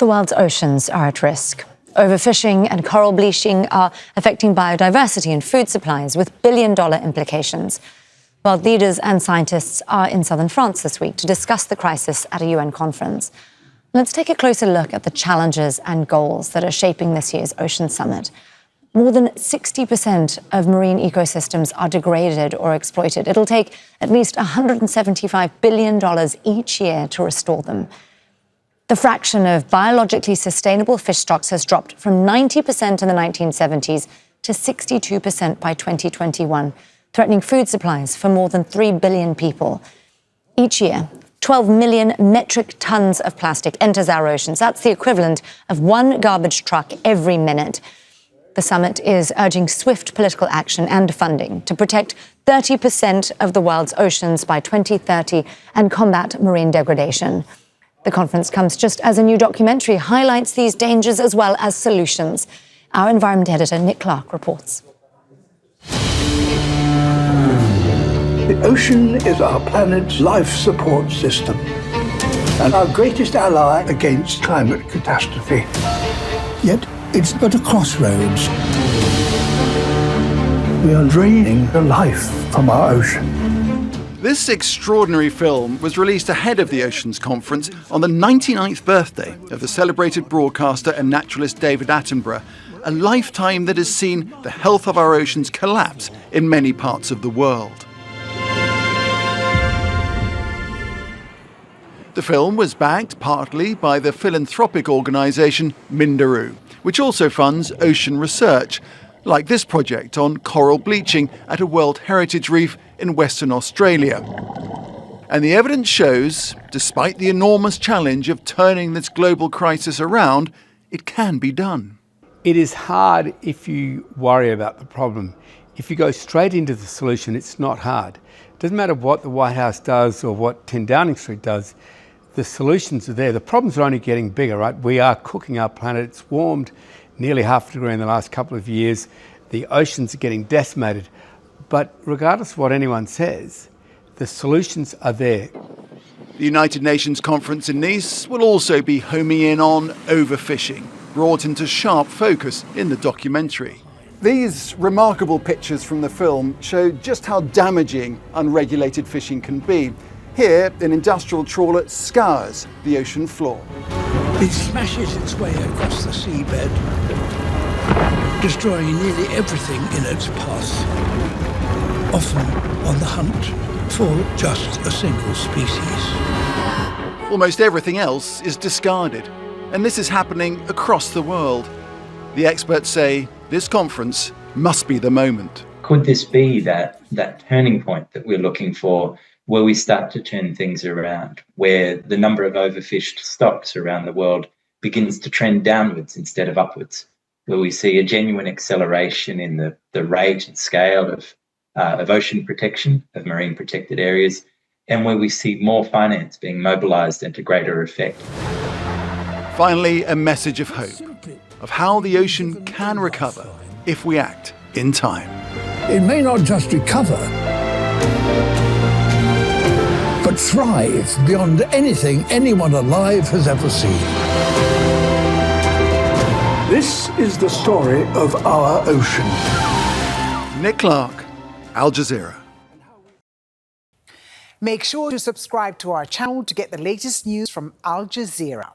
The world's oceans are at risk. Overfishing and coral bleaching are affecting biodiversity and food supplies with billion-dollar implications. World leaders and scientists are in southern France this week to discuss the crisis at a UN conference. Let's take a closer look at the challenges and goals that are shaping this year's Ocean Summit. More than 60% of marine ecosystems are degraded or exploited. It'll take at least $175 billion each year to restore them. The fraction of biologically sustainable fish stocks has dropped from 90% in the 1970s to 62% by 2021, threatening food supplies for more than 3 billion people. Each year, 12 million metric tons of plastic enters our oceans. That's the equivalent of one garbage truck every minute. The summit is urging swift political action and funding to protect 30% of the world's oceans by 2030 and combat marine degradation. The conference comes just as a new documentary highlights these dangers as well as solutions. Our environment editor, Nick Clarke, reports. The ocean is our planet's life support system and our greatest ally against climate catastrophe. Yet it's but a crossroads. We are draining the life from our ocean. This extraordinary film was released ahead of the Oceans Conference on the 99th birthday of the celebrated broadcaster and naturalist David Attenborough, a lifetime that has seen the health of our oceans collapse in many parts of the world. The film was backed partly by the philanthropic organisation Minderoo, which also funds ocean research, like this project on coral bleaching at a World Heritage Reef in Western Australia. And the evidence shows, despite the enormous challenge of turning this global crisis around, it can be done. It is hard if you worry about the problem. If you go straight into the solution, it's not hard. It doesn't matter what the White House does or what 10 Downing Street does, the solutions are there. The problems are only getting bigger, right? We are cooking our planet. It's warmed nearly half a degree in the last couple of years. The oceans are getting decimated. But regardless of what anyone says, the solutions are there. The United Nations conference in Nice will also be homing in on overfishing, brought into sharp focus in the documentary. These remarkable pictures from the film show just how damaging unregulated fishing can be. Here, an industrial trawler scours the ocean floor. It smashes its way across the seabed, destroying nearly everything in its path, often on the hunt for just a single species. Almost everything else is discarded, and this is happening across the world. The experts say this conference must be the moment. Could this be that turning point that we're looking for, where we start to turn things around, where the number of overfished stocks around the world begins to trend downwards instead of upwards, where we see a genuine acceleration in the rate and scale of ocean protection, of marine protected areas, and where we see more finance being mobilised into greater effect. Finally, a message of hope, of how the ocean can recover if we act in time. It may not just recover, but thrive beyond anything anyone alive has ever seen. This is the story of our ocean. Nick Clarke, Al Jazeera. Make sure to subscribe to our channel to get the latest news from Al Jazeera.